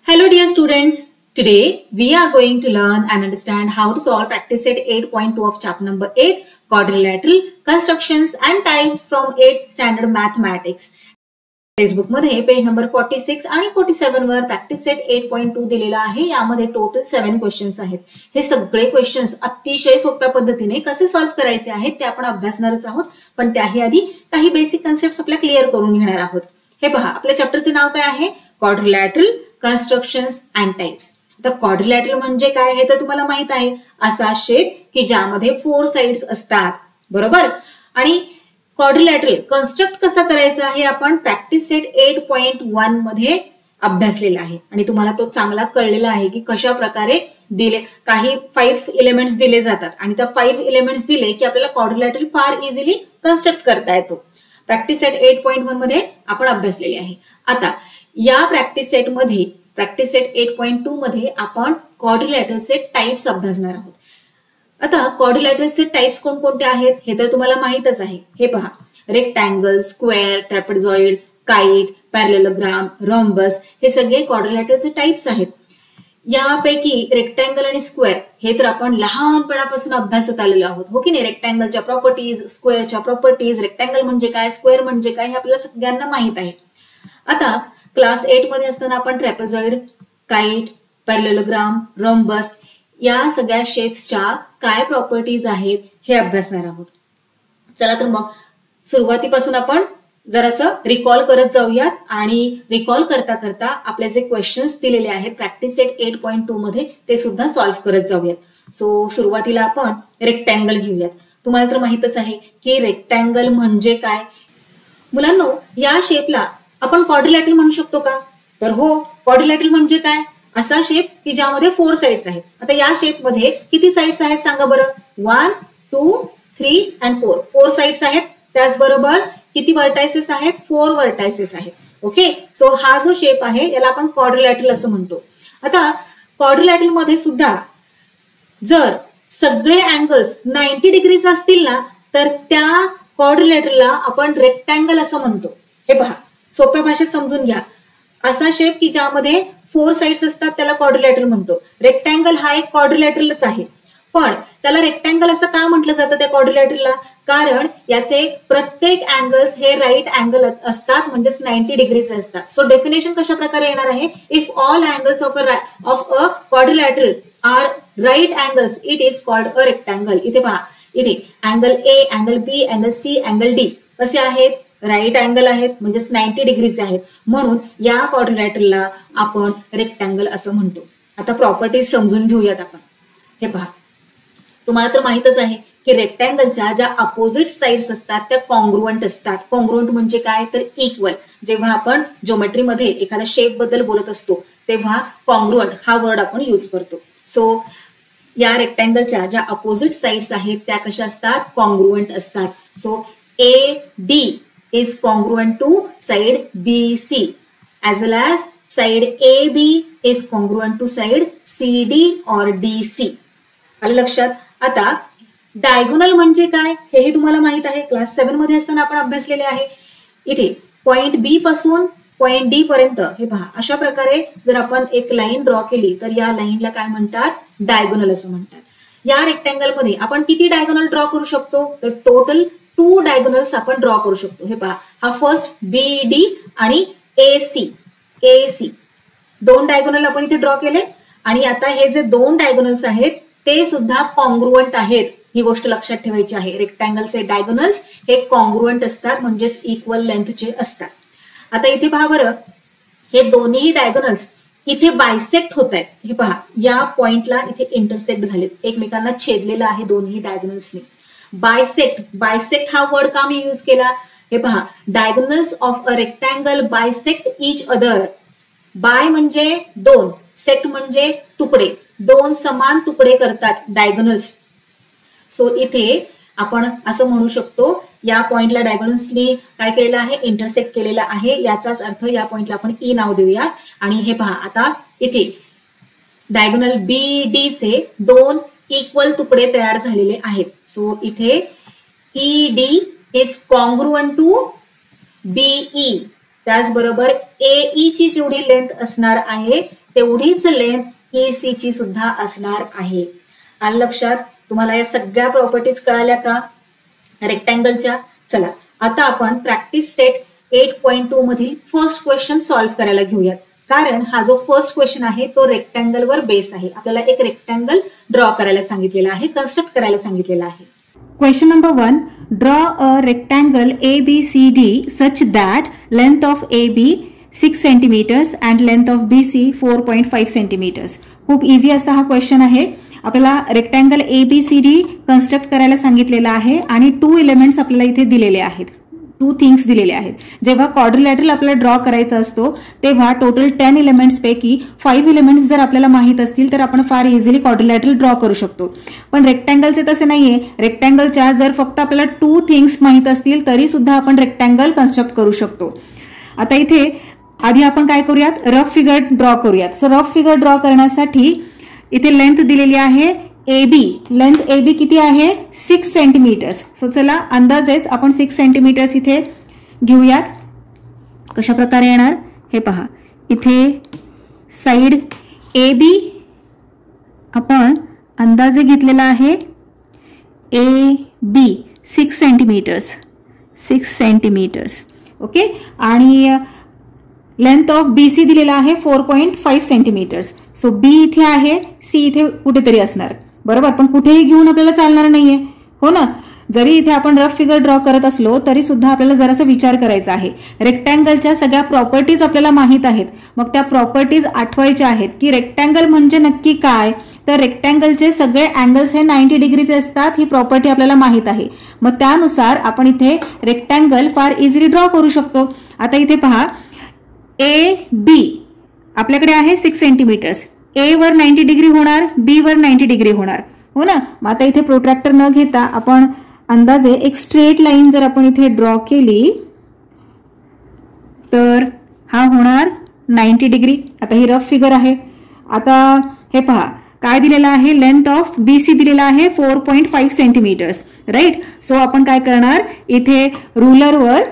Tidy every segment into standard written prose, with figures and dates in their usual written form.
Hello dear students, today we are going to learn and understand how to solve practice set 8.2 of chapter number 8 quadrilateral constructions and types from 8th standard mathematics. Textbook मध्ये page number 46 आणि 47 वर practice set 8.2 दिलेला आहे. यामध्ये total 7 questions आहेत. हे सगळे questions अतिशय सोप्या पद्धतीने कसे सॉल्व्ह करायचे आहेत ते आपण अभ्यासणारच आहोत. पण त्याही आधी काही बेसिक कन्सेप्ट्स आपल्या क्लिअर करून घेणार आहोत. हे पहा, आपल्या चॅप्टरचे नाव काय आहे? Quadrilateral constructions and types. आता क्वाड्रिलॅटरल म्हणजे काय हे तर तुम्हाला माहित आहे. असा शेप की ज्यामध्ये 4 साइड्स असतात, बरोबर. आणि क्वाड्रिलॅटरल कन्स्ट्रक्ट कसा करायचा हे आपण प्रॅक्टिस सेट 8.1 मध्ये अभ्यासलेला आहे आणि तुम्हाला तो चांगला कळलेला आहे की कशा प्रकारे दिले. काही 5 एलिमेंट्स दिले जातात आणि त्या 5 एलिमेंट्स दिले की आपल्याला क्वाड्रिलॅटरल फार इझिली कन्स्ट्रक्ट करता येतो. प्रॅक्टिस सेट 8.1 मध्ये आपण अभ्यासलेले आहे. आता या प्रॅक्टिस सेट 8.2 मध्ये आपण क्वाड्रिलॅटरलचे टाइप्स अभ्यासणार आहोत. आता क्वाड्रिलॅटरलचे टाइप्स कोणकोणते आहेत हे तर तुम्हाला माहितच आहे. हे पहा, rectangle, square, trapezoid, kite, parallelogram, rhombus हे सगळे क्वाड्रिलॅटरलचे टाइप्स आहेत. यापैकी रेक्टँगल आणि स्क्वेअर हे तर आपण लहानपणापासून अभ्यासत आलेलो आहोत, हो की नाही. रेक्टँगलच्या प्रॉपर्टीज, स्क्वेअरच्या प्रॉपर्टीज, रेक्टँगल म्हणजे काय, स्क्वेअर म्हणजे काय हे आपल्याला सगळ्यांना माहित आहे. आता क्लास 8 मध्ये असताना आपण ट्रॅपेझॉइड, काइट, पॅरलेलोग्राम, रॉम्बस या सगळ्या शेप्सच्या काय प्रॉपर्टीज आहेत हे अभ्यासणार आहोत. चला तर मग सुरुवातीपासून आपण जरासं रिकॉल करत जाऊयात आणि रिकॉल करता करता आपले जे क्वेश्चन्स दिलेले आहेत प्रॅक्टिस सेट 8.2 मध्ये ते सुद्धा सॉल्व्ह करत जाऊयात. सो सुरुवातीला आपण रेक्टँगल घेऊयात. तुम्हाला तर माहितच आहे की रेक्टँगल म्हणजे काय. मुलांनो, या शेपला आपण क्वाड्रिलॅटरल म्हणू शकतो का? तर हो, क्वाड्रिलॅटरल म्हणजे काय? असा शेप की ज्यामध्ये 4 साइड्स आहेत. आता या शेप मध्ये किती साइड्स आहेत सांगा बरं? 1, 2, 3 अँड 4. 4 साइड्स आहेत. त्याचबरोबर किती वर्टायसेस आहेत? 4 वर्टायसेस आहेत. ओके, सो हा जो शेप आहे याला आपण क्वाड्रिलॅटरल असं म्हणतो. आता क्वाड्रिलॅटरल मध्ये सुद्धा जर सगळे अँगल्स 90 डिग्रीज असतील ना तर त्या क्वाड्रिलॅटरलला आपण रेक्टँगल असं म्हणतो. हे पहा, सोप्या भाषेत समजून घ्या. असा शेप की ज्यामध्ये 4 साइड्स असतात त्याला क्वाड्रिलॅटरल म्हणतो. रेक्टँगल हा एक क्वाड्रिलॅटरलच आहे. पण त्याला रेक्टँगल असं का म्हटलं जातं त्या क्वाड्रिलॅटरलला? कारण याचे प्रत्येक अँगल्स हे राईट अँगल असतात, म्हणजेच 90 डिग्रीज असतात. सो डेफिनेशन कशा प्रकारे येणार आहे? If all angles of a quadrilateral are right angles it is called a rectangle. इथे पहा, इथे angle A, angle B, angle C, angle D कसे आहेत? राईट अँगल आहेत, म्हणजेच 90 डिग्रीचे आहेत. म्हणून या क्वाड्रिलॅटरलला आपण रेक्टँगल असं म्हणतो. आता प्रॉपर्टीज समजून घेऊयात आपण. हे पहा, तुम्हाला तर माहितच आहे की रेक्टँगलच्या ज्या अपोजिट साइड्स असतात त्या कॉन्ग्रुएंट असतात. कॉन्ग्रुएंट म्हणजे काय? तर इक्वल. जेव्हा आपण ज्योमेट्रीमध्ये एखाद्या शेप बद्दल बोलत असतो तेव्हा कॉन्ग्रुएंट हा वर्ड आपण यूज करतो. सो या रेक्टँगलच्या ज्या अपोजिट साइड्स आहेत त्या कशा असतात? कॉन्ग्रुएंट असतात. So A D is congruent to side BC as well as side AB is congruent to side CD or DC. आलं लक्षात? आता डायगोनल म्हणजे काय हेही तुम्हाला माहित आहे. क्लास 7 मध्ये असताना आपण अभ्यासलेले आहे. इथे पॉइंट बी पासून पॉइंट डी पर्यंत हे पहा, अशा प्रकारे जर आपण एक लाईन ड्रॉ केली तर या लाईनला काय म्हणतात? डायगोनल असं म्हणतात. या रेक्टँगल मध्ये आपण किती डायगोनल ड्रॉ करू शकतो? तर टोटल 2 डायगोनल्स आपण ड्रॉ करू शकतो. हे पहा, हा फर्स्ट BD आणि AC 2 डायगोनल आपण इथे ड्रॉ केले. आणि आता हे जे 2 डायगोनल्स आहेत ते सुद्धा कॉन्ग्रुएंट आहेत. ही गोष्ट लक्षात ठेवायची आहे. रेक्टँगलचे डायगोनल्स हे कॉन्ग्रुएंट असतात, म्हणजेच इक्वल लेंथचे असतात. आता इथे पहा बरं, हे दोन्ही डायगोनल्स इथे बायसेक्ट होत आहेत. हे पहा, या पॉइंटला इथे इंटरसेक्ट झालेत, एकमेकांना छेदलेलं आहे दोन्ही डायगोनल्सनी. बायसेक्ट हा वर्ड का मी यूज केला? हे पहा, diagonals of a rectangle bisect each other. Bi म्हणजे 2, सेक्ट म्हणजे तुकडे, 2 समान तुकडे करतात डायगोनल्स. सो इथे आपण असं म्हणू शकतो, या पॉइंटला डायगोनल्सनी काय केलेलं आहे? इंटरसेक्ट केलेला आहे. याचाच अर्थ या पॉइंटला आपण ई नाव देऊया. आणि हे पहा, आता इथे डायगोनल BD चे 2 इक्वल तुकडे तयार झालेले आहेत. सो इथे ED is congruent to BE त्याचबरोबर AE ची जेवढी लेंथ असणार आहे तेवढीच लेंथ EC ची सुद्धा असणार आहे. आलं लक्षात? तुम्हाला या सगळ्या प्रॉपर्टीज कळाल्या का रेक्टँगलच्या? चला आता आपण प्रॅक्टिस सेट 8.2 मधील फर्स्ट क्वेश्चन सॉल्व्ह करायला घेऊयात. कारण हा जो फर्स्ट क्वेश्चन आहे तो रेक्टँगल वर बेस आहे. आपल्याला एक रेक्टँगल ड्रॉ करायला सांगितलेला आहे, कन्स्ट्रक्ट करायला सांगितलेला आहे. Question number 1. Draw a rectangle ABCD such that length of AB 6 cm and length of BC 4.5 cm. खूप इझी असा हा क्वेश्चन आहे. आपल्याला रेक्टँगल ABCD कन्स्ट्रक्ट करायला सांगितलेला आहे आणि 2 एलिमेंट्स आपल्याला इथे दिलेले आहेत, 2 थिंग्स दिलेले आहेत. जेव्हा क्वाड्रिलॅटरल आपल्याला ड्रॉ करायचा असतो तेव्हा टोटल 10 एलिमेंट्स पैकी 5 एलिमेंट्स जर आपल्याला माहित असतील तर आपण फार इझिली क्वाड्रिलॅटरल ड्रॉ करू शकतो. पण रेक्टँगलचे तसे नाहीये. रेक्टँगलच्या जर फक्त आपल्याला 2 थिंग्स माहित असतील तरी सुद्धा आपण रेक्टँगल कन्स्ट्रक्ट करू शकतो. आता इथे आधी आपण काय करूयात, रफ फिगर ड्रॉ करूयात. सो रफ फिगर ड्रॉ करण्यासाठी इथे लेंथ दिलेली आहे AB. लेंथ AB किती आहे 6 सेंटीमीटर्स. सो चला अंदाजेच आपण 6 सेंटीमीटर्स इथे घेऊयात. कशा प्रकारे येणार हे पहा. इथे साइड AB आपण अंदाजे घेतलेला आहे AB 6 सेंटीमीटर्स, 6 सेंटीमीटर्स. ओके. आणि लेंथ ऑफ BC दिलेला आहे 4.5 सेंटीमीटर्स. सो B इथे आहे, C इथे कुठेतरी असणार, बरोबर. पण कुठेही घेऊन आपल्याला चालणार नाहीये, हो ना. जरी इथे आपण रफ फिगर ड्रॉ करत असलो तरी सुद्धा आपल्याला जरासा विचार करायचा आहे. रेक्टँगलच्या सगळ्या प्रॉपर्टीज आपल्याला माहित आहेत. मग त्या प्रॉपर्टीज आठवायच्या आहेत की रेक्टँगल म्हणजे नक्की काय. तर रेक्टँगलचे सगळे अँगल्स हे 90 डिग्रीचे असतात, ही प्रॉपर्टी आपल्याला माहित आहे. मग त्यानुसार आपण इथे रेक्टँगल फार इझिली ड्रॉ करू शकतो. आता इथे पहा AB आपल्याकडे आहे 6 सेंटीमीटर्स. A वर 90 डिग्री होणार, B वर 90 डिग्री होणार, हो ना. मग आता इथे प्रोट्रॅक्टर न घेता आपण अंदाजे एक स्ट्रेट लाईन जर आपण इथे ड्रॉ केली तर हा होणार 90 डिग्री. आता ही रफ फिगर आहे. आता हे पहा काय दिलेलं आहे, लेंथ ऑफ BC दिलेला आहे 4.5 सेंटीमीटर्स, राईट. सो आपण काय करणार, इथे रुलरवर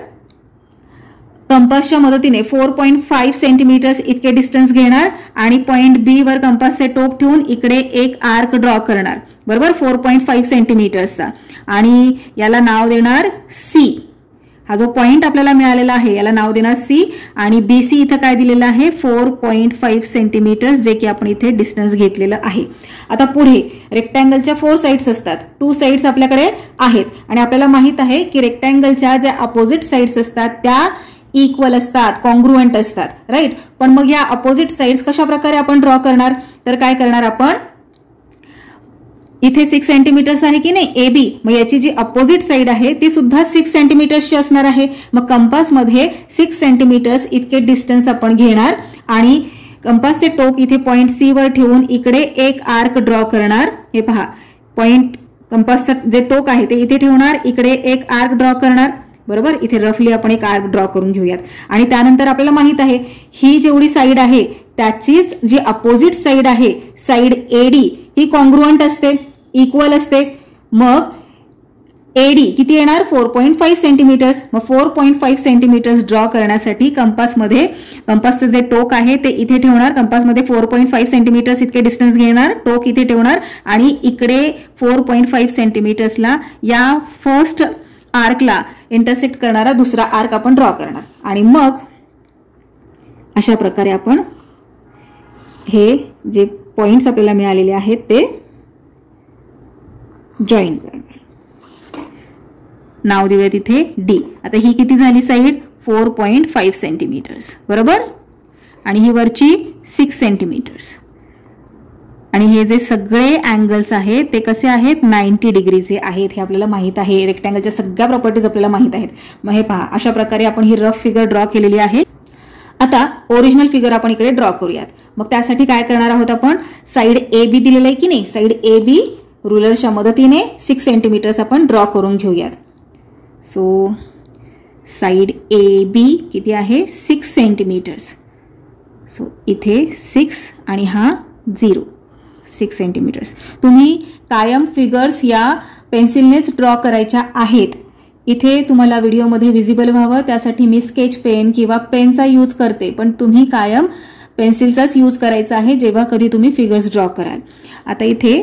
कंपासच्या मदतीने 4.5 सेंटीमीटर्स इतके डिस्टन्स घेणार आणि पॉइंट B वर कंपासचे टोक ठेवून इकडे एक आर्क ड्रॉ करणार, बरोबर, 4.5 सेंटीमीटर्सचा. आणि याला नाव देणार C. हा जो पॉइंट आपल्याला मिळालेला आहे याला नाव देणार C. आणि BC इथं काय दिलेलं आहे 4.5 सेंटीमीटर्स, जे की आपण इथे डिस्टन्स घेतलेलं आहे. आता पुढे रेक्टँगलच्या 4 साइड्स असतात, 2 साइड्स आपल्याकडे आहेत आणि आपल्याला माहित आहे की रेक्टँगलच्या ज्या अपोजिट साइड्स असतात त्या इक्वल असतात, कॉन्ग्रुएंट असतात, राईट. पण मग या अपोजिट साइड्स कशा प्रकारे आपण ड्रॉ करणार, तर काय करणार आपण, इथे 6 सेंटीमीटर्स आहे की नाही AB, मग याची जी अपोजिट साइड आहे ती सुद्धा 6 सेंटीमीटर्सची असणार आहे. मग कंपासमध्ये 6 सेंटीमीटर्स इतके डिस्टन्स आपण घेणार आणि कंपासचे टोक इथे पॉइंट C वर ठेवून इकडे एक आर्क ड्रॉ करणार. हे पहा, पॉइंट कंपासचं जे टोक आहे ते इथे ठेवणार, इकडे एक आर्क ड्रॉ करणार, बरोबर. इथे रफली आपण एक आर्क ड्रॉ करून घेऊयात. आणि त्यानंतर आपल्याला माहित आहे ही जेवढी साइड आहे त्याचीच जी अपोजिट साइड आहे साइड AD ही कॉन्ग्रुएंट असते, इक्वल असते. मग AD किती येणार 4.5 सेंटीमीटर्स. मग 4.5 सेंटीमीटर्स ड्रॉ करण्यासाठी कंपासचं जे टोक आहे ते इथे ठेवणार, कंपासमध्ये 4.5 सेंटीमीटर्स इतके डिस्टन्स घेणार, टोक इथे ठेवणार आणि इकडे 4.5 सेंटीमीटर्सला या फर्स्ट आर्कला इंटरसेक्ट करणारा दुसरा आर्क आपण ड्रॉ करणार. आणि मग अशा प्रकारे आपण हे जे पॉइंट्स आपल्याला मिळालेले आहेत ते जॉईन करणार. नाव देऊयात इथे D. आता ही किती झाली साइड 4.5 सेंटीमीटर्स, बरोबर. आणि ही वरची 6 सेंटीमीटर्स. आणि हे जे सगळे अँगल्स आहेत ते कसे आहेत 90 डिग्रीचे आहेत, हे आपल्याला माहित आहे. रेक्टँगलच्या सगळ्या प्रॉपर्टीज आपल्याला माहित आहेत. मग हे पहा अशा प्रकारे आपण ही रफ फिगर ड्रॉ केलेली आहे. आता ओरिजिनल फिगर आपण इकडे ड्रॉ करूयात. मग त्यासाठी काय करणार आहोत आपण, साइड AB दिलेलं आहे की नाही, साइड AB रुलरच्या मदतीने 6 सेंटीमीटर्स आपण ड्रॉ करून घेऊयात. सो साइड AB किती आहे 6 सेंटीमीटर्स. सो इथे 6 आणि हा 0, 6 सेंटीमीटर्स. तुम्ही कायम फिगर्स या पेन्सिलनेच ड्रॉ करायच्या आहेत इथे तुम्हाला व्हिडिओमध्ये विजिबल व्हावं त्यासाठी मी स्केच पेन किंवा पेनचा यूज करते, पण तुम्ही कायम पेन्सिलचाच यूज करायचा आहे जेव्हा कधी तुम्ही फिगर्स ड्रॉ कराल. आता इथे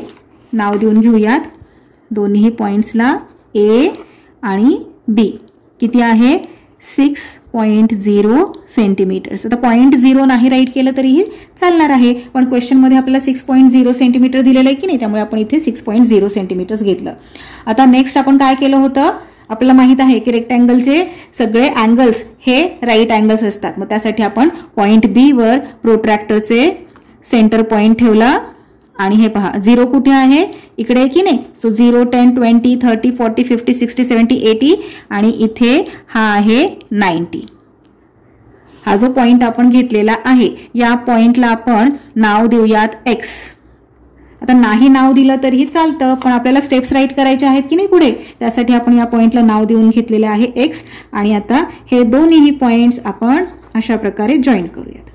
नाव देऊन घेऊयात दोन्ही पॉइंट्सला ए आणि बी. किती आहे 6.0 सेंटीमीटर्स. आता 0.0 नाही राईट केलं तरीही चालणार आहे, पण क्वेश्चनमध्ये आपल्याला 6.0 सेंटीमीटर दिलेलं आहे की नाही, त्यामुळे आपण इथे 6.0 सेंटीमीटर्स घेतलं. आता नेक्स्ट आपण काय केलं होतं, आपल्याला माहित आहे की रेक्टँगलचे सगळे अँगल्स हे राईट अँगल्स असतात. मग त्यासाठी आपण पॉइंट बी वर प्रोट्रॅक्टरचे सेंटर पॉइंट ठेवला आणि हे पहा 0 कुठे आहे, इकडे की नाही. सो 0, 10, 20, 30, 40, 50, 60, 70, 80 आणि इथे हा आहे 90. हा जो पॉइंट आपण घेतलेला आहे या पॉइंटला आपण नाव देऊयात एक्स. आता नाही नाव दिलं तरीही चालतं, पण आपल्याला स्टेप्स राईट करायचे आहेत की नाही पुढे, त्यासाठी आपण या पॉइंटला नाव देऊन घेतलेले आहे एक्स. आणि आता हे दोन्ही पॉइंट्स आपण अशा प्रकारे जॉईन करूयात.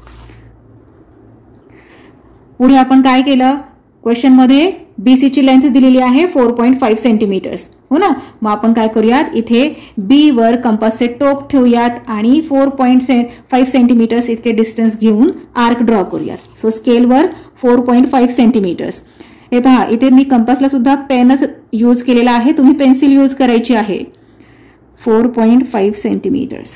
पुढे आपण काय केलं, क्वेश्चन मध्ये बीसी ची लेंथ दिलेली आहे 4.5 सेंटीमीटर्स, हो ना. मग आपण काय करूयात, इथे बी वर कंपासचे टोक ठेवूयात आणि 4.5 सेंटीमीटर्स इतके डिस्टन्स घेऊन आर्क ड्रॉ करूयात. सो स्केलवर 4.5 सेंटीमीटर्स. हे पहा इथे मी कंपासला सुद्धा पेनच यूज केलेला आहे, तुम्ही पेन्सिल यूज करायची आहे. 4.5 सेंटीमीटर्स.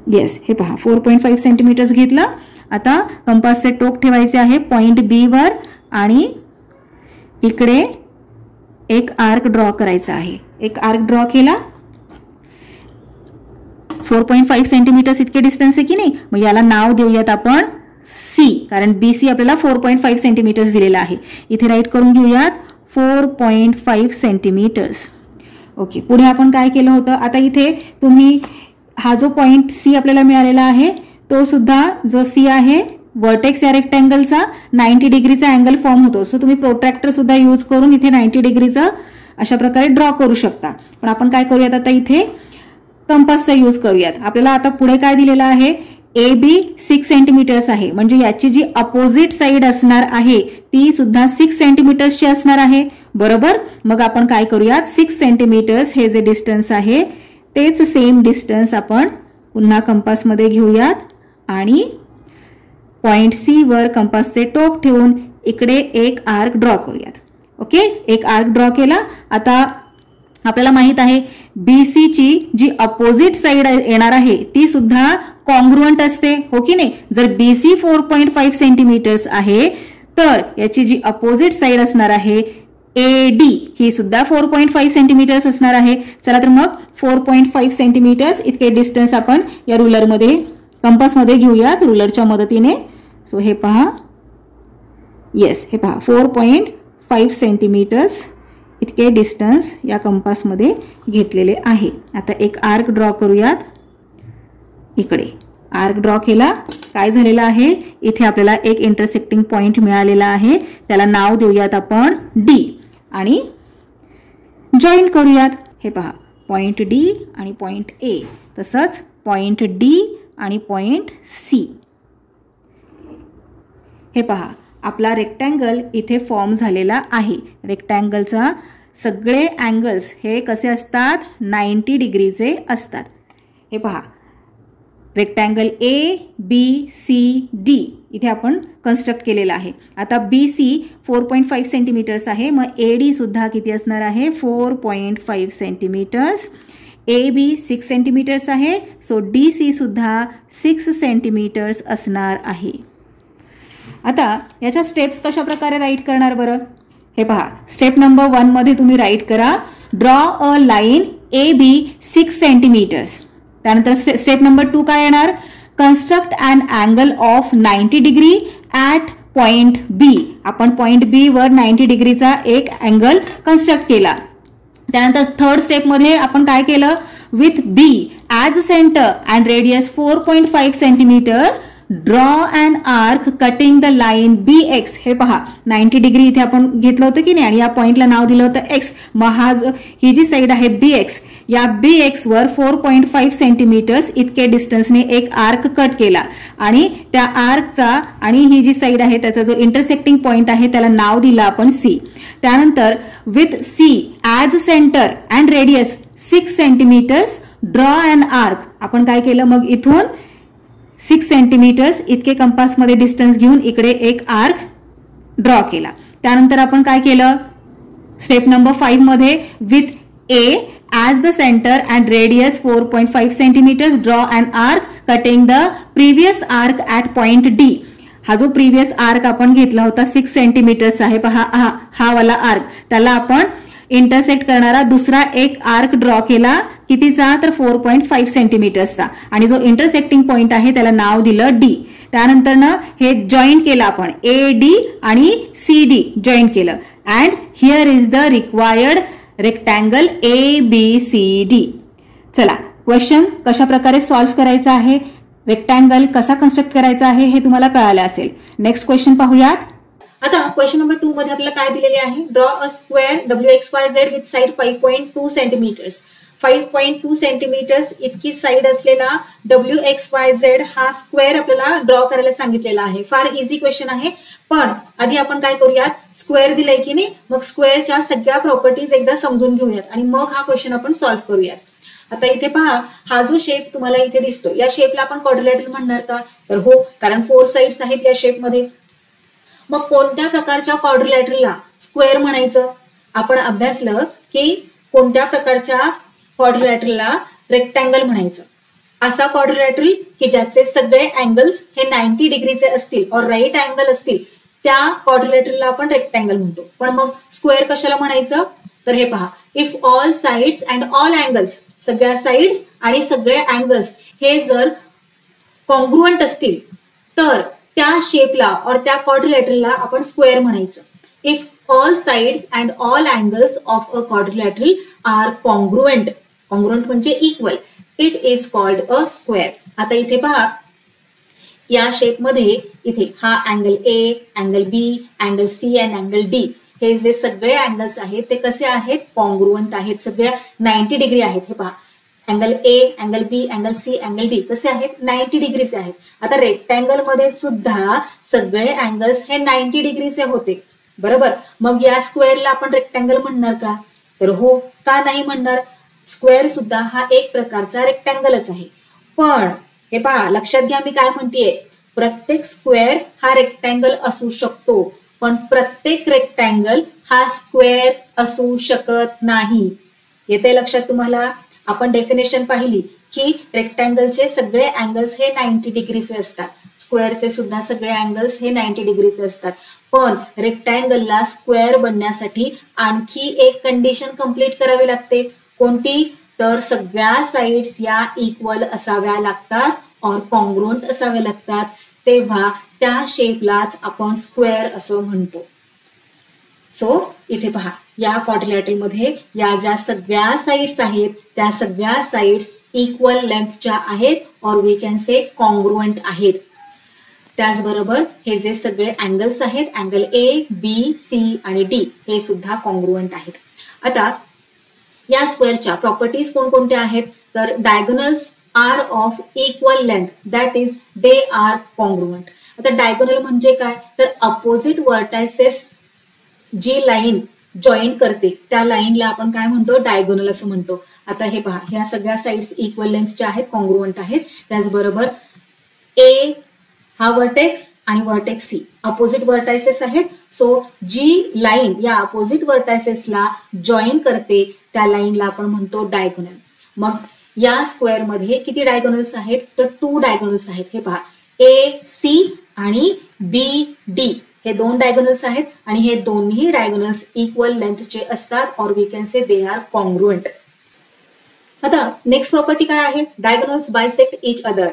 येस, हे पहा 4.5 सेंटीमीटर्स घेतलं. आता कंपासचे टोक ठेवायचे आहे पॉइंट बी वर आणि इकडे एक आर्क ड्रॉ करायचा आहे. एक आर्क ड्रॉ केला. 4.5 सेंटीमीटर्स इतके डिस्टन्स आहे की नाही, मग याला नाव देऊयात आपण सी, कारण बीसी आपल्याला 4.5 सेंटीमीटर्स दिलेला आहे. इथे राईट करून घेऊयात 4.5 सेंटीमीटर्स. ओके, पुढे आपण काय केलं होतं, आता इथे तुम्ही हा जो पॉइंट सी आपल्याला मिळालेला आहे तो सुद्धा जो सी आहे वर्टेक्स या रेक्टँगलचा 90 डिग्रीचा अँगल फॉर्म होतो. सो तुम्ही प्रोट्रॅक्टर सुद्धा यूज करून इथे 90 डिग्रीचा अशा प्रकारे ड्रॉ करू शकता. पण आपण काय करूयात, आता इथे कंपासचा यूज करूयात. आपल्याला आता पुढे काय दिलेलं आहे, ए बी 6 सेंटीमीटर्स आहे, म्हणजे याची जी अपोजिट साइड असणार आहे ती सुद्धा 6 सेंटीमीटर्सची असणार आहे, बरोबर. मग आपण काय करूयात, 6 सेंटीमीटर्स हे जे डिस्टन्स आहे तेच सेम डिस्टन्स आपण पुन्हा कंपासमध्ये घेऊयात आणि पॉइंट सी वर कंपासचे टोक ठेवून इकडे एक आर्क ड्रॉ करूयात. ओके, एक आर्क ड्रॉ केला. आता आपल्याला माहित आहे बीसी ची जी अपोजिट साइड येणार आहे ती सुद्धा कॉन्ग्रुएंट असते, हो की नाही. जर बीसी 4.5 सेंटीमीटर्स आहे तर याची जी अपोजिट साइड असणार आहे एडी ही सुद्धा 4.5 सेंटीमीटर्स असणार आहे. चला तर मग 4.5 सेंटीमीटर्स इतके डिस्टन्स आपण या रुलरमध्ये कंपासमध्ये घेऊयात रुलरच्या मदतीने. सो हे पहा, येस, हे पहा 4.5 सेंटीमीटर्स इतके डिस्टन्स या कंपासमध्ये घेतलेले आहे. आता एक आर्क ड्रॉ करूयात. इकडे आर्क ड्रॉ केला. काय झालेलं आहे, इथे आपल्याला एक इंटरसेक्टिंग पॉइंट मिळालेला आहे, त्याला नाव देऊयात आपण डी आणि जॉईन करूयात. हे पहा पॉइंट डी आणि पॉइंट ए, तसंच पॉइंट डी आणि पॉइंट सी. हे पहा आपला रेक्टँगल इथे फॉर्म झालेला आहे. रेक्टँगलचा सगळे अँगल्स हे कसे असतात, 90 डिग्रीचे असतात. हे पहा rectangle A B C D इथे आपण कन्स्ट्रक्ट केलेला आहे. आता बी सी 4.5 सेंटीमीटर्स आहे, मग ए डी सुद्धा किती असणार आहे 4.5 सेंटीमीटर्स. ए बी 6 सेंटीमीटर्स आहे, सो डी सी सुद्धा 6 सेंटीमीटर्स असणार आहे. आता याच्या स्टेप्स कशा प्रकारे राईट करणार बरं, हे पहा. स्टेप नंबर 1 मध्ये तुम्ही राईट करा draw a line A B 6 centimetres. त्यानंतर स्टेप नंबर 2 काय येणार, construct an angle of 90 degree at point B. आपण पॉइंट बी वर 90 डिग्रीचा एक अँगल कन्स्ट्रक्ट केला. त्यानंतर थर्ड स्टेप मध्ये आपण काय केलं, with B as centre and radius 4.5 centimetre draw an arc cutting the line B X. हे पहा 90 डिग्री इथे आपण घेतलं होतं की नाही आणि या पॉइंटला नाव दिलं होतं एक्स. मग ही जी साईड आहे बी एक्स या BX वर 4.5 सेंटीमीटर्स इतके डिस्टन्सने एक आर्क कट केला आणि त्या आर्कचा आणि ही जी साइड आहे त्याचा जो इंटरसेक्टिंग पॉइंट आहे त्याला नाव दिलं आपण C. त्यानंतर with C as centre and radius 6 centimetres draw an arc. आपण काय केलं मग इथून 6 सेंटीमीटर्स इतके कंपासमध्ये डिस्टन्स घेऊन इकडे एक आर्क ड्रॉ केला. त्यानंतर आपण काय केलं स्टेप नंबर 5 मध्ये with A as the center and radius 4.5 centimeters draw an arc cutting the previous arc at point D. हा जो प्रिव्हियस आर्क आपण घेतला होता 6 सेंटीमीटर्स आहे पहा हा वाला आर्क त्याला आपण इंटरसेक्ट करणारा दुसरा एक आर्क ड्रॉ केला कितीचा तर 4.5 सेंटीमीटर्सचा आणि जो इंटरसेक्टिंग पॉइंट आहे त्याला नाव दिलं D. त्यानंतर ना हे जॉईंट केलं आपण AD आणि CD जॉईंट केलं and here is the required rectangle ABCD. चला क्वेश्चन कशा प्रकारे सॉल्व्ह करायचा आहे रेक्टँगल कसा कन्स्ट्रक्ट करायचा आहे हे तुम्हाला कळालं असेल. नेक्स्ट क्वेश्चन पाहूयात. आता क्वेश्चन नंबर 2 मध्ये आपल्याला काय दिलेले आहे draw a square WXYZ with side 5.2 centimetres. 5.2 centimetres इतकी साइड असलेला WXYZ हा स्क्वेअर आपल्याला ड्रॉ करायला सांगितलेला आहे. फार इझी क्वेश्चन आहे पण आधी आपण काय करूयात स्क्वेअर दिलाय की नाही मग स्क्वेअरच्या सगळ्या प्रॉपर्टीज एकदा समजून घेऊयात आणि मग हा क्वेश्चन आपण सॉल्व्ह करूयात. आता इथे पहा हा जो शेप तुम्हाला इथे दिसतो या शेपला आपण क्वाड्रिलॅटरल म्हणणार का तर हो कारण 4 साइड्स आहेत या शेपमध्ये. मग कोणत्या प्रकारच्या क्वाड्रिलॅटरलला स्क्वेअर म्हणायचं आपण अभ्यासलं की कोणत्या प्रकारच्या क्वाड्रिलॅटरलला रेक्टँगल म्हणायचं. असा क्वाड्रिलॅटरल की ज्याचे सगळे अँगल्स हे 90 डिग्रीचे असतील और राईट अँगल असतील त्या क्वाड्रिलॅटरलला आपण रेक्टँगल म्हणतो. पण मग स्क्वेअर कशाला म्हणायचं तर हे पहा if all sides and all angles सगळ्या साइड्स आणि सगळे अँगल्स हे जर कॉन्ग्रुएंट असतील तर त्या शेपला और त्या क्वाड्रिलॅटरलला आपण स्क्वेअर म्हणायचं. If all sides and all angles of a quadrilateral are congruent म्हणजे equal it is called a square. आता इथे पहा या शेपमध्ये इथे हा angle A, angle B, angle C आणि अँगल D हे जे सगळे अँगल्स आहेत ते कसे आहेत कॉन्ग्रुएंट आहेत सगळ्या 90 डिग्री आहेत. हे पहा angle A, angle B, angle C, angle D कसे आहेत 90 डिग्रीचे आहेत. आता रेक्टँगल मध्ये सुद्धा सगळे अँगल्स हे 90 डिग्रीचे होते बरोबर. मग या स्क्वेअरला आपण रेक्टँगल म्हणणार का तर हो का नाही म्हणणार. स्क्वेअर सुद्धा हा एक प्रकारचा रेक्टँगलच आहे. पण हे पहा लक्षात घ्या मी काय म्हणतेय प्रत्येक स्क्वेअर हा रेक्टँगल असू शकतो पण प्रत्येक रेक्टँगल हा स्क्वेअर असू शकत नाही. येते लक्षात तुम्हाला. आपण डेफिनेशन पाहिली की रेक्टँगलचे सगळे अँगल्स हे 90 डिग्रीचे असतात स्क्वेअरचे सुद्धा सगळे अँगल्स हे 90 डिग्रीचे असतात. पण रेक्टँगलला स्क्वेअर बनण्यासाठी आणखी एक कंडिशन कंप्लीट करावी लागते. कोणती तर सगळ्या साइड्स या इक्वल असाव्या लागतात और कॉन्ग्रुएंट असाव्या लागतात तेव्हा त्या शेपलाच आपण स्क्वेअर असं म्हणतो. सो इथे पहा या क्वाड्रिलॅटरल मध्ये या ज्या सगळ्या साइड्स आहेत त्या सगळ्या साइड्स इक्वल लेंथच्या आहेत और वी कॅन से कॉन्ग्रुएंट आहेत. त्याचबरोबर हे जे सगळे अँगल्स आहेत अँगल A, B, C आणि D हे सुद्धा कॉन्ग्रुएंट आहेत. आता या स्क्वेअरच्या प्रॉपर्टीज कोणकोणत्या आहेत तर diagonals are of equal length that is they are congruent. आता डायगोनल म्हणजे काय तर अपोजिट वर्टायसेस जी लाईन जॉईन करते त्या लाईनला आपण काय म्हणतो डायगोनल असं म्हणतो. आता हे पहा ह्या सगळ्या साइड्स इक्वल लेंथच्या आहेत कॉन्ग्रुएंट आहेत. त्याचबरोबर A हा वर्टेक्स आणि वर्टेक्स C अपोजिट वर्टायसेस आहेत. सो जी लाईन या अपोजिट वर्टायसेसला जॉईन करते त्या लाईनला आपण म्हणतो डायगोनल. मग या स्क्वेअर मध्ये किती डायगोनल्स आहेत तर 2 डायगोनल्स आहेत. हे पहा AC आणि BD हे 2 डायगोनल्स आहेत आणि हे दोन्ही डायगोनल्स इक्वल लेंथचे असतात or we can say they are congruent. आता नेक्स्ट प्रॉपर्टी काय आहे डायगोनल्स बायसेक्ट इच अदर.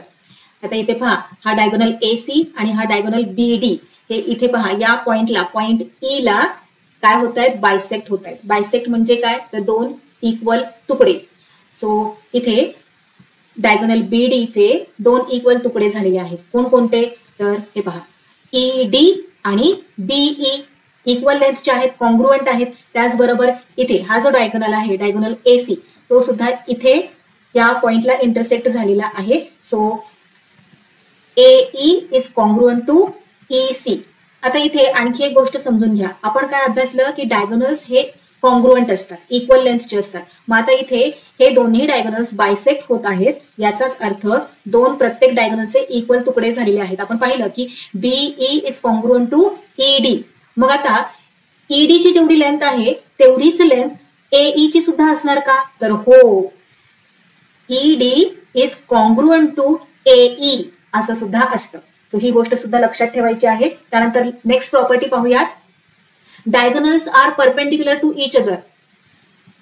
आता इथे पहा हा डायगोनल AC आणि हा डायगोनल BD हे इथे पहा या पॉइंटला पॉइंट E ला काय होत आहेत बायसेक्ट होत आहेत. बायसेक्ट म्हणजे काय तर 2 इक्वल तुकडे. सो इथे डायगोनल BD चे 2 इक्वल तुकडे झालेले आहेत. कोणकोणते तर हे पहा ED आणि BE इक्वल लेंथचे आहेत कॉन्ग्रुएंट आहेत. त्याचबरोबर इथे हा जो डायगोनल आहे डायगोनल AC तो सुद्धा इथे या पॉइंटला इंटरसेक्ट झालेला आहे. So AE is congruent to EC. आता इथे आणखी एक गोष्ट समजून घ्या. आपण काय अभ्यासलं की डायगोनल्स हे कॉन्ग्रुएंट असतात, इक्वल लेंथचे असतात. मग आता इथे हे दोन्ही डायगोनल्स बायसेक्ट होत आहेत, याचाच अर्थ दोन प्रत्येक डायगोनलचे इक्वल तुकडे झालेले आहेत. आपण पाहिलं की BE is congruent to ED. मग आता ED ची जेवढी लेंथ आहे तेवढीच लेंथ AE ची सुद्धा असणार का? तर हो, ED is congruent to AE असं सुद्धा असतं. सो ही गोष्ट सुद्धा लक्षात ठेवायची आहे. त्यानंतर नेक्स्ट प्रॉपर्टी पाहूयात. Diagonals are perpendicular to each other.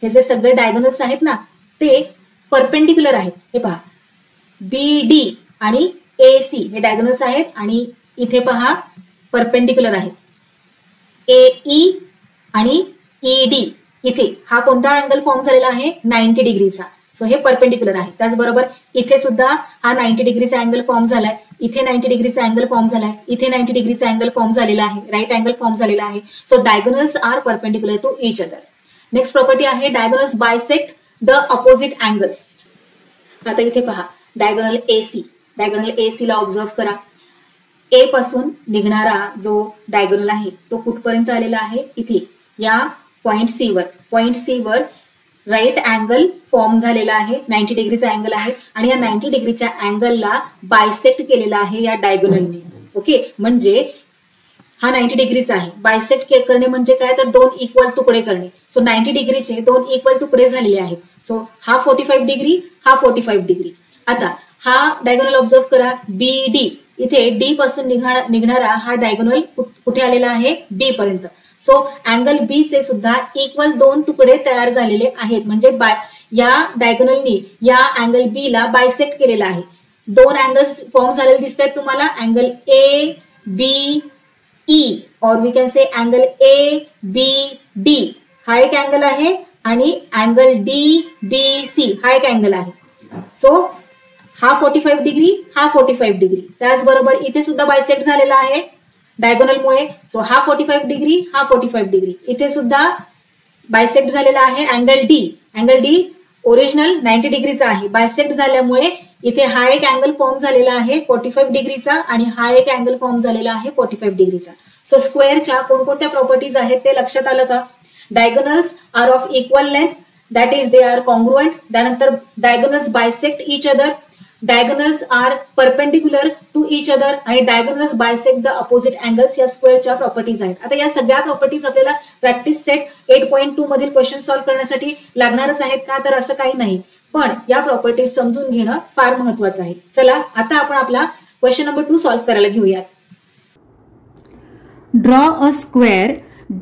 हे जे सगळे डायगोनल्स आहेत ना ते परपेंडिक्युलर आहेत. हे पहा, BD आणि AC हे डायगोनल्स आहेत आणि इथे पहा परपेंडिक्युलर आहेत. AE आणि ED इथे हा कोणता अँगल फॉर्म झालेला आहे? 90 डिग्रीचा. सो हे परपेंडिक्युलर आहे. त्याचबरोबर इथे सुद्धा हा 90 डिग्रीचा अँगल फॉर्म झालाय, इथे 90 डिग्रीचा अँगल फॉर्म झालाय, इथे 90 डिग्रीचा अँगल फॉर्म झालेला आहे, राईट अँगल फॉर्म झालेला आहे. So diagonals are perpendicular to each other. Next property आहे diagonals bisect the opposite angles. आता इथे पहा डायगोनल AC. डायगोनल AC ला ऑब्झर्व करा. A पासून निघणारा जो डायगोनल आहे तो कुठपर्यंत आलेला आहे? इथे या पॉइंट C वर. पॉइंट C वर राईट अँगल फॉर्म झालेला आहे, 90 डिग्रीचा अँगल आहे आणि या 90 डिग्रीच्या अँगलला बायसेक्ट केलेला आहे या डायगोनलने. ओके, म्हणजे हा 90 डिग्रीचा आहे. बायसेक्ट करणे म्हणजे काय? तर दोन इक्वल तुकडे करणे. सो 90 डिग्रीचे दोन इक्वल तुकडे झालेले आहेत. सो हा 45 डिग्री, हा 45 डिग्री. आता हा डायगोनल ऑब्झर्व करा. BD इथे D पासून निघणारा हा डायगोनल कुठे आलेला आहे? B पर्यंत. सो अँगल B चे सुद्धा इक्वल दोन तुकडे तयार झालेले आहेत, म्हणजे या डायगोनलनी या अँगल B ला बायसेक्ट केलेला आहे. दोन अँगल्स फॉर्म झालेले दिसत आहेत तुम्हाला. Angle ABE or we can say angle ABD हा एक अँगल आहे आणि अँगल DBC हा एक अँगल आहे. सो हा 45 डिग्री, हा 45 डिग्री. त्याचबरोबर इथे सुद्धा बायसेक्ट झालेला आहे डायगोनलमुळे. सो हा 45 डिग्री, हा 45 डिग्री. इथे सुद्धा बायसेक्ट झालेला आहे angle D. Angle D original 90 डिग्रीचा आहे, बायसेक्ट झाल्यामुळे इथे हा एक अँगल फॉर्म झालेला आहे 45 डिग्रीचा आणि हा एक अँगल फॉर्म झालेला आहे 45 डिग्रीचा. सो स्क्वेअरच्या कोणकोणत्या प्रॉपर्टीज आहेत ते लक्षात आलं का? Diagonals are of equal length, that is they are congruent. त्यानंतर diagonals bisect each other, diagonals are perpendicular to each other आणि diagonals bisect the opposite angles या स्क्वेअरच्या प्रॉपर्टीज आहेत. आता या सगळ्या प्रॉपर्टीज आपल्याला प्रॅक्टिस सेट 8.2 मधील क्वेश्चन सॉल्व्ह करण्यासाठी लागणारच आहेत का? तर असं काही नाही, पण या प्रॉपर्टीज समजून घेणं फार महत्वाचं आहे. चला आता आपण आपला क्वेश्चन नंबर 2 सॉल्व्ह करायला घेऊयात. Draw a square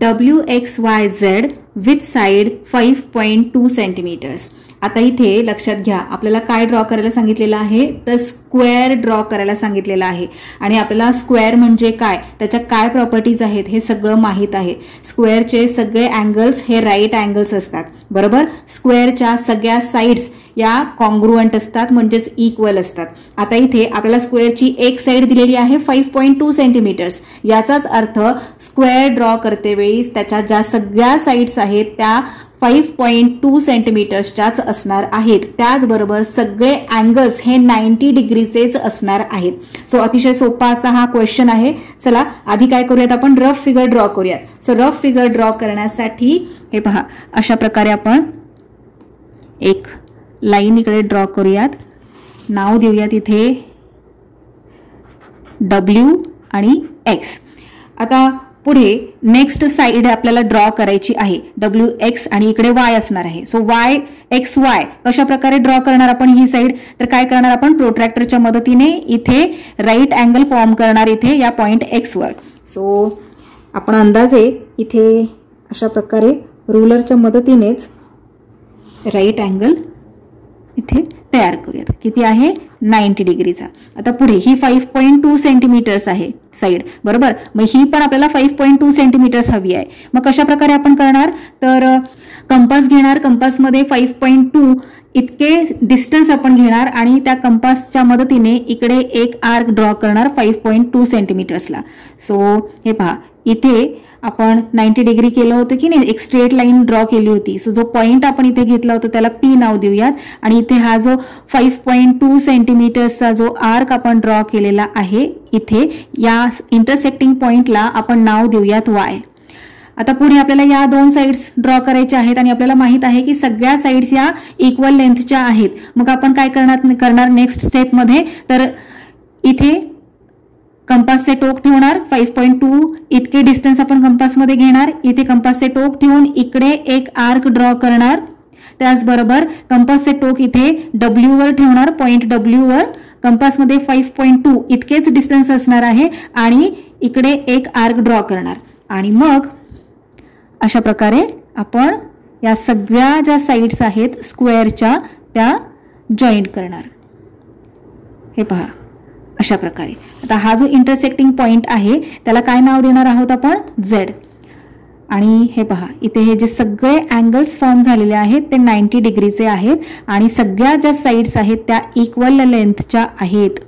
WXYZ with side 5.2 centimetres. आता इथे लक्षात घ्या, आपल्याला काय ड्रॉ करायला सांगितलेलं आहे? तर स्क्वेअर ड्रॉ करायला सांगितलेलं आहे आणि आपल्याला स्क्वेअर म्हणजे काय, त्याच्या काय प्रॉपर्टीज आहेत हे सगळं माहीत आहे. स्क्वेअरचे सगळे अँगल्स हे राईट अँगल्स असतात, बरोबर. स्क्वेअरच्या सगळ्या साइड्स या कॉन्ग्रुएंट असतात, म्हणजेच इक्वल असतात. आता इथे आपल्याला स्क्वेअरची एक साइड दिलेली आहे 5.2 सेंटीमीटर्स. याचाच अर्थ स्क्वेअर ड्रॉ करते वेळी त्याच्या ज्या सगळ्या साइड्स आहेत त्या 5.2 सेंटीमीटर्सच्याच असणार आहेत. त्याचबरोबर सगळे अँगल्स हे 90 डिग्रीचेच असणार आहेत. सो अतिशय सोपा असा हा क्वेश्चन आहे. चला आधी काय करूयात, आपण रफ फिगर ड्रॉ करूयात. सो रफ फिगर ड्रॉ करण्यासाठी हे पहा, अशा प्रकारे आपण एक लाईन इकडे ड्रॉ करूयात. नाव देऊयात इथे W आणि X. आता पुढे नेक्स्ट साइड आपल्याला ड्रॉ करायची आहे, WX आणि इकडे Y असणार आहे. सो YXY कशा प्रकारे ड्रॉ करणार आपण ही साइड? तर काय करणार आपण, प्रोट्रॅक्टरच्या मदतीने इथे राईट अँगल फॉर्म करणार इथे या पॉइंट X वर. सो आपण अंदाजे इथे अशा प्रकारे रुलरच्या मदतीनेच राईट अँगल इथे तयार करूयात. किती आहे? 90 डिग्रीचा. आता पुढे ही 5.2 सेंटीमीटर्स आहे साइड, बरोबर. मग ही पण आपल्याला 5.2 सेंटीमीटर्स हवी आहे. मग कशा प्रकारे आपण करणार, तर कंपास घेणार, कंपासमध्ये 5.2 इतके डिस्टन्स आपण घेणार आणि त्या कंपासच्या मदतीने इकडे एक आर्क ड्रॉ करणार 5.2 सेंटीमीटर्सला. सो हे पहा, इथे आपण 90 डिग्री केलं होतं की नाही, एक स्ट्रेट लाईन ड्रॉ केली होती. सो जो पॉईंट आपण इथे घेतला होता त्याला P नाव देऊयात. आणि इथे हा जो 5.2 सेंटीमीटर्सचा जो आर्क आपण ड्रॉ केलेला आहे इथे या इंटरसेक्टिंग पॉइंटला आपण नाव देऊयात Y. आता पुढे आपल्याला या 2 साइड्स ड्रॉ करायच्या आहेत आणि आपल्याला माहित आहे की सगळ्या साइड्स या इक्वल लेंथच्या आहेत. मग आपण काय करणार नेक्स्ट स्टेपमध्ये, तर इथे कंपासचे टोक ठेवणार. 5.2 इतके डिस्टन्स आपण कंपासमध्ये घेणार. इथे कंपासचे टोक ठेवून इकडे एक आर्क ड्रॉ करणार. त्याचबरोबर कंपासचे टोक इथे W वर ठेवणार, पॉइंट W वर. कंपासमध्ये 5.2 इतकेच डिस्टन्स असणार आहे आणि इकडे एक आर्क ड्रॉ करणार. आणि मग अशा प्रकारे आपण या सगळ्या ज्या साइड्स आहेत स्क्वेअरच्या त्या जॉईंट करणार. हे पहा अशा प्रकारे. आता हा जो इंटरसेक्टिंग पॉइंट आहे त्याला काय नाव देणार आहोत आपण, Z. आणि हे पहा इथे हे जे सगळे अँगल्स फॉर्म झालेले आहेत ते 90 डिग्रीचे आहेत आणि सगळ्या ज्या साइड्स आहेत त्या इक्वल लेंथच्या आहेत.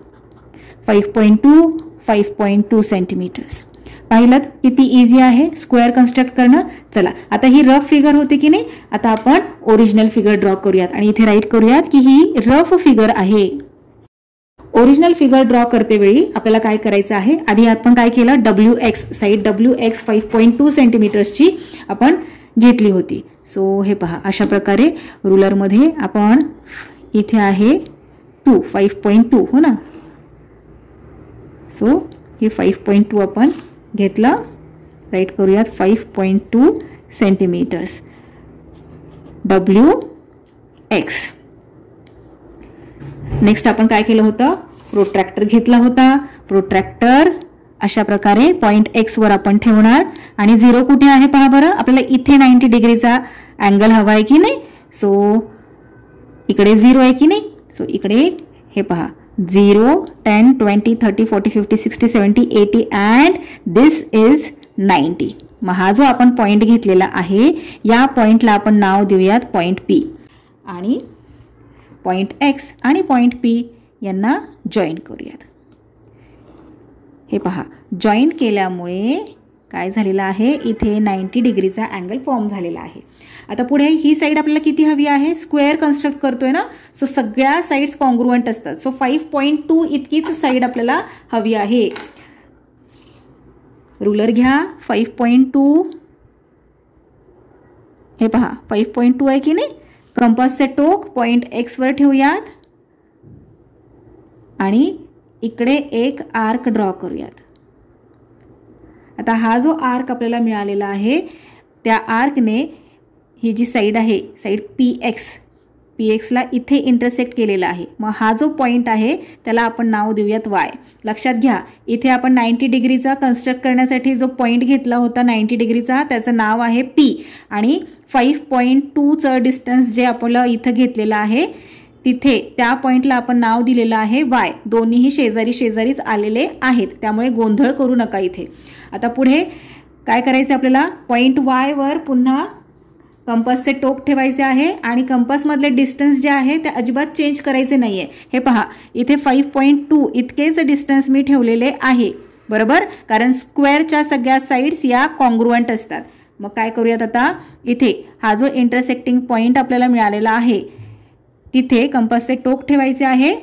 5.2 5.2 सेंटीमीटर्स. पाहिलं किती इझी आहे स्क्वेअर कन्स्ट्रक्ट करणं. चला आता ही रफ फिगर होती की नाही, आता आपण ओरिजिनल फिगर ड्रॉ करूयात आणि इथे राईट करूयात की ही रफ फिगर आहे. ओरिजिनल फिगर ड्रॉ करते वेळी आपल्याला काय करायचं आहे, आधी आपण काय केलं, WX साईड WX 5.2 सेंटीमीटर्सची आपण घेतली होती. सो हे पहा अशा प्रकारे रुलरमध्ये आपण इथे आहे 5.2 हो ना. सो हे 5.2 आपण घेतलं, राईट करूयात 5.2 सेंटीमीटर्स WX. नेक्स्ट आपण काय केलं होतं, प्रोट्रॅक्टर घेतला होता. प्रोट्रॅक्टर अशा प्रकारे पॉइंट X वर आपण ठेवणार आणि 0 कुठे आहे पहा बरं, आपल्याला इथे 90 डिग्रीचा अँगल हवा आहे की नाही. सो इकडे 0 आहे की नाही. सो इकडे हे पहा 0 10 20 30 40 50 60 70 80 अँड दिस इज 90. मग हा जो आपण पॉइंट घेतलेला आहे या पॉइंटला आपण नाव देऊयात पॉइंट P. आणि पॉइंट X आणि पॉइंट P यांना जॉईन करूयात. हे पहा जॉईन केल्यामुळे काय झालेलं आहे, इथे 90 डिग्रीचा अँगल फॉर्म झालेला आहे. आता पुढे ही साईड आपल्याला किती हवी आहे, स्क्वेअर कन्स्ट्रक्ट करतोय ना. सो सगळ्या साईड्स कॉन्ग्रुएंट असतात. सो 5.2 इतकीच साईड आपल्याला हवी आहे. रुलर घ्या 5.2. हे पहा 5.2 आहे की नाही. कंपासचे टोक पॉइंट X वर ठेवूयात आणि इकडे एक आर्क ड्रॉ करूयात. आता हा जो आर्क आपल्याला मिळालेला आहे त्या आर्कने ही जी साईड आहे साईड PX ला इथे इंटरसेक्ट केलेला आहे. मग हा जो पॉइंट आहे त्याला आपण नाव देऊयात Y. लक्षात घ्या इथे आपण 90 डिग्रीचा कन्स्ट्रक्ट करण्यासाठी जो पॉइंट घेतला होता 90 डिग्रीचा त्याचं नाव आहे P आणि 5.2 चं डिस्टन्स जे आपल्याला इथं घेतलेलं आहे तिथे त्या पॉइंटला आपण नाव दिलेलं आहे Y. दोन्हीही शेजारी शेजारीच आलेले आहेत त्यामुळे गोंधळ करू नका इथे. आता पुढे काय करायचं आपल्याला, पॉइंट Y वर पुन्हा कंपासचे टोक ठेवायचे आहे आणि कंपासमधले डिस्टन्स जे आहे ते अजिबात चेंज करायचे नाहीये. हे पहा इथे 5.2 इतकेच डिस्टन्स मी ठेवलेले आहे बरोबर, कारण स्क्वेअरच्या सगळ्या साइड्स या कॉन्ग्रुएंट असतात. मग काय करूयात आता, इथे हा जो इंटरसेक्टिंग पॉइंट आपल्याला मिळालेला आहे तिथे कंपासचे टोक ठेवायचे आहे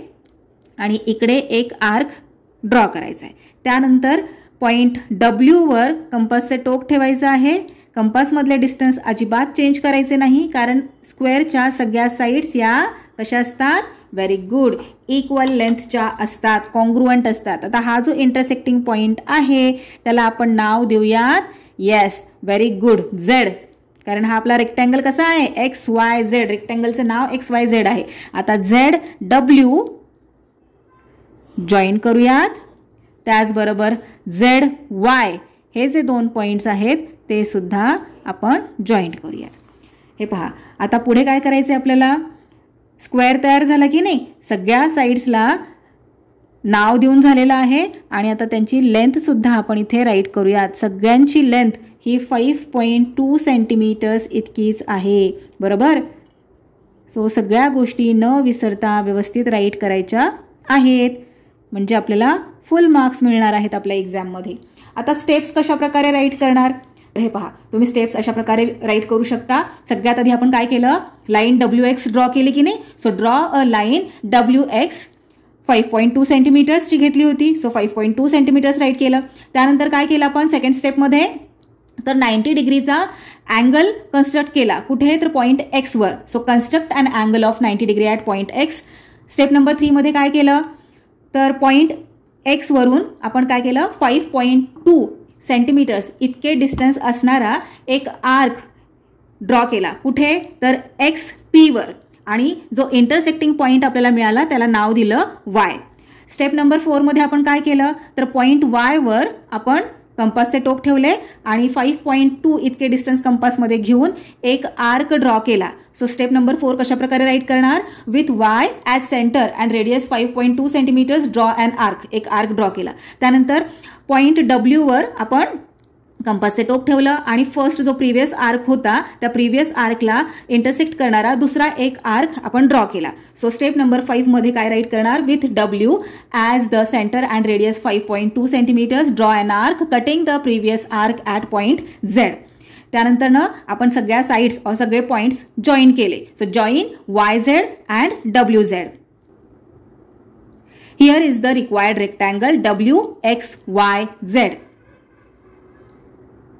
आणि इकडे एक आर्क ड्रॉ करायचा आहे. त्यानंतर पॉइंट W वर कंपासचे टोक ठेवायचं आहे. कंपासमधले डिस्टन्स अजिबात चेंज करायचे नाही कारण स्क्वेअरच्या सगळ्या साइड्स या कशा असतात, व्हेरी गुड इक्वल लेंथच्या असतात, कॉन्ग्रुएंट असतात. आता हा जो इंटरसेक्टिंग पॉइंट आहे त्याला आपण नाव देऊयात, येस व्हेरी गुड, Z. कारण हा आपला रेक्टँगल कसा आहे, XYZ. रेक्टँगलचं नाव XYZ आहे. आता ZW जॉईन करूयात. त्याचबरोबर ZY हे जे 2 पॉइंट्स आहेत ते सुद्धा आपण जॉईंट करूयात. हे पहा आता पुढे काय करायचं आपल्याला, स्क्वेअर तयार झाला की नाही, सगळ्या साइड्सला नाव देऊन झालेलं आहे आणि आता त्यांची लेंथ सुद्धा आपण इथे राईट करूयात. सगळ्यांची लेंथ ही 5.2 सेंटीमीटर्स इतकीच आहे बरोबर. सो सगळ्या गोष्टी न विसरता व्यवस्थित राईट करायच्या आहेत म्हणजे आपल्याला फुल मार्क्स मिळणार आहेत आपल्या एक्झाममध्ये. आता स्टेप्स कशा प्रकारे राईट करणार, हे पहा, तुम्ही स्टेप्स अशा प्रकारे राईट करू शकता. सगळ्यात आधी आपण काय केलं, लाईन WX ड्रॉ केली की नाही. So draw a line WX 5.2 सेंटीमीटर्सची घेतली होती. सो 5.2 सेंटीमीटर्स राईट केलं. त्यानंतर काय केलं आपण सेकंड स्टेपमध्ये, तर 90 डिग्रीचा अँगल कन्स्ट्रक्ट केला. कुठे, तर पॉईंट X वर. So construct an angle of 90 degree at point X. Step number 3 मध्ये काय केलं, तर पॉईंट X वरून आपण काय केलं, 5.2 सेंटीमीटर्स इतके डिस्टन्स असणारा एक आर्क ड्रॉ केला. कुठे, तर XP वर. आणि जो इंटरसेक्टिंग पॉईंट आपल्याला मिळाला त्याला नाव दिलं Y. स्टेप नंबर 4 मध्ये आपण काय केलं, तर पॉईंट Y वर आपण कंपासचे टोक ठेवले आणि 5.2 इतके डिस्टन्स कंपासमध्ये घेऊन एक आर्क ड्रॉ केला. सो स्टेप नंबर 4 कशा प्रकारे राईट करणार, with Y as centre and radius 5.2 centimetres draw and arc. एक आर्क ड्रॉ केला. त्यानंतर पॉईंट W वर आपण कंपासचे टोक ठेवलं आणि फर्स्ट जो प्रिव्हियस आर्क होता त्या प्रिव्हियस आर्कला इंटरसेक्ट करणारा दुसरा एक आर्क आपण ड्रॉ केला. सो स्टेप नंबर 5 मध्ये काय राईट करणार, with W as the centre and radius 5.2 centimetres draw an arc cutting the previous arc at point Z. त्यानंतर आपण सगळ्या साइड्स और सगळे पॉइंट्स जॉईन केले. So join YZ and WZ. Here is the required rectangle WXYZ.